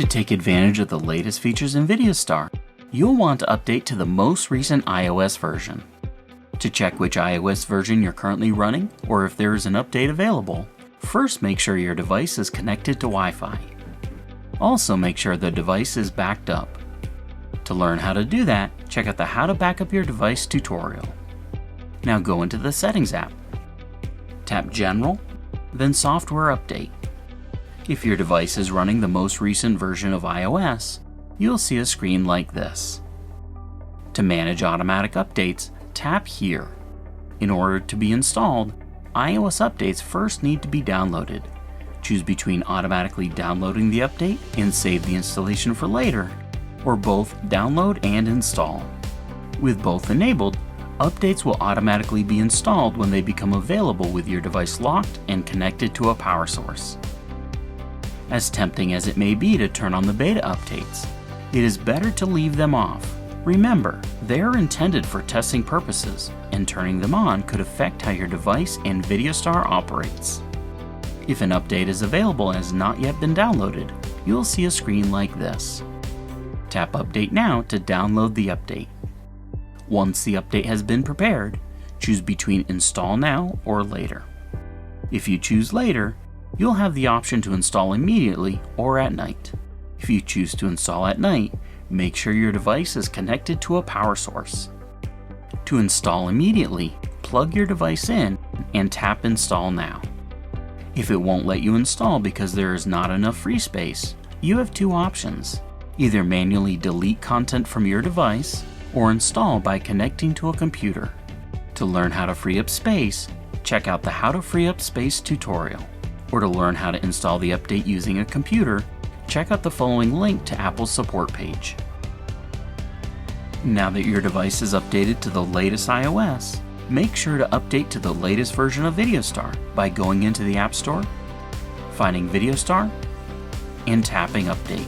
To take advantage of the latest features in VideoStar, you'll want to update to the most recent iOS version. To check which iOS version you're currently running, or if there is an update available, first make sure your device is connected to Wi-Fi. Also make sure the device is backed up. To learn how to do that, check out the How to Backup Your Device tutorial. Now go into the Settings app. Tap General, then Software Update. If your device is running the most recent version of iOS, you'll see a screen like this. To manage automatic updates, tap here. In order to be installed, iOS updates first need to be downloaded. Choose between automatically downloading the update and save the installation for later, or both download and install. With both enabled, updates will automatically be installed when they become available with your device locked and connected to a power source. As tempting as it may be to turn on the beta updates, it is better to leave them off. Remember, they are intended for testing purposes, and turning them on could affect how your device and VideoStar operates. If an update is available and has not yet been downloaded, you'll see a screen like this. Tap Update Now to download the update. Once the update has been prepared, choose between Install Now or Later. If you choose Later, you'll have the option to install immediately or at night. If you choose to install at night, make sure your device is connected to a power source. To install immediately, plug your device in and tap Install Now. If it won't let you install because there is not enough free space, you have two options. Either manually delete content from your device or install by connecting to a computer. To learn how to free up space, check out the How to Free Up Space tutorial. Or to learn how to install the update using a computer, check out the following link to Apple's support page. Now that your device is updated to the latest iOS, make sure to update to the latest version of VideoStar by going into the App Store, finding VideoStar, and tapping Update.